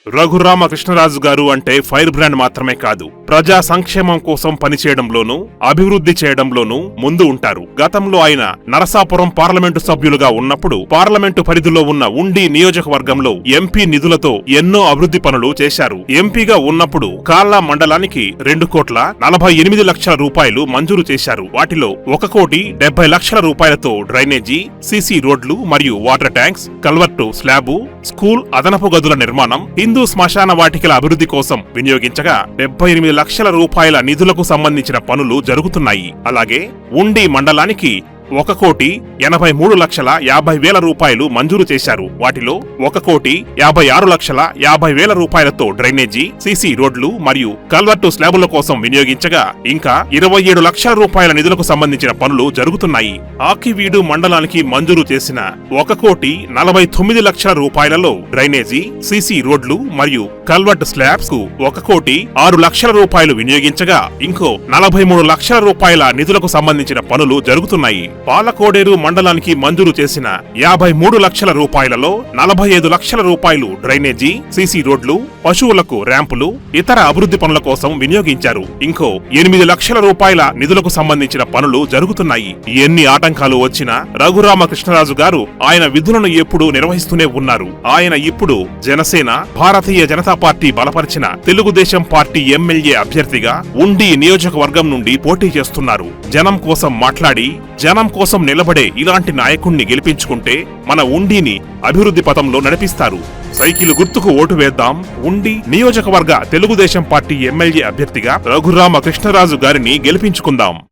రఘురామకృష్ణరాజు గారు అంటే fire brand మాత్రమే కాదు, ప్రజా సంక్షేమం కోసం పనిచేయడంలోనూ అభివృద్ధి చేయడంలోనూ ముందు ఉంటారు. గతంలో ఆయన నరసాపురం పార్లమెంటు సభ్యులుగా ఉన్నప్పుడు పార్లమెంటు పరిధిలో ఉన్న ఉండి నియోజకవర్గంలో ఎంపీ నిధులతో ఎన్నో అభివృద్ధి పనులు చేశారు. ఎంపీగా ఉన్నప్పుడు కాల్లా మండలానికి 2,48,00,000 రూపాయలు మంజూరు చేశారు. వాటిలో 1,70,00,000 రూపాయలతో డ్రైనేజీ, సీసీ రోడ్లు మరియు water tanks, culvert slab, school అదనపు గదుల నిర్మాణం, హిందూ శ్మశాన వాటికల అభివృద్ధి కోసం వినియోగించగా 78 లక్షల రూపాయల నిధులకు సంబంధించిన పనులు జరుగుతున్నాయి. అలాగే ఉండి మండలానికి 1,83,50,000 రూపాయలు మంజూరు చేశారు. వాటిలో 1,56,50,000 రూపాయలతో డ్రైనేజీ, సీసీ రోడ్లు మరియు కల్వర్టు స్లాబుల కోసం వినియోగించగా ఇంకా 27 లక్షల రూపాయల నిధులకు సంబంధించిన పనులు జరుగుతున్నాయి. ఆకివీడు మండలానికి మంజూరు చేసిన 1,49,00,000 రూపాయలలో డ్రైనేజీ, సీసీ రోడ్లు మరియు కల్వర్టు స్లాబ్స్ కు 1,06,00,000 రూపాయలు వినియోగించగా ఇంకో 43 లక్షల రూపాయల నిధులకు సంబంధించిన పనులు జరుగుతున్నాయి. పాలకోడేరు మండలానికి మంజూరు చేసిన 53 లక్షల రూపాయలలో 45 లక్షల రూపాయలు డ్రైనేజీ, సీసీ రోడ్లు, పశువులకు ర్యాంపులు, ఇతర అభివృద్ధి పనుల కోసం వినియోగించారు. ఇంకో 8 లక్షల రూపాయల నిధులకు సంబంధించిన పనులు జరుగుతున్నాయి. ఎన్ని ఆటంకాలు వచ్చినా రఘురామకృష్ణరాజు గారు ఆయన విధులను ఎప్పుడూ నిర్వహిస్తూనే ఉన్నారు. ఆయన ఇప్పుడు జనసేన, భారతీయ జనతా పార్టీ బలపరిచిన తెలుగుదేశం పార్టీ ఎమ్మెల్యే అభ్యర్థిగా ఉండి నియోజకవర్గం నుండి పోటీ చేస్తున్నారు. జనం కోసం మాట్లాడి జనం కోసం నిలబడే ఇలాంటి నాయకుణ్ణి గెలిపించుకుంటే మన ఉండిని అభివృద్ధి పథంలో నడిపిస్తారు. సైకిల్ గుర్తుకు ఓటు వేద్దాం. ఉండి నియోజకవర్గ తెలుగుదేశం పార్టీ ఎమ్మెల్యే అభ్యర్థిగా రఘురామకృష్ణరాజు గారిని గెలిపించుకుందాం.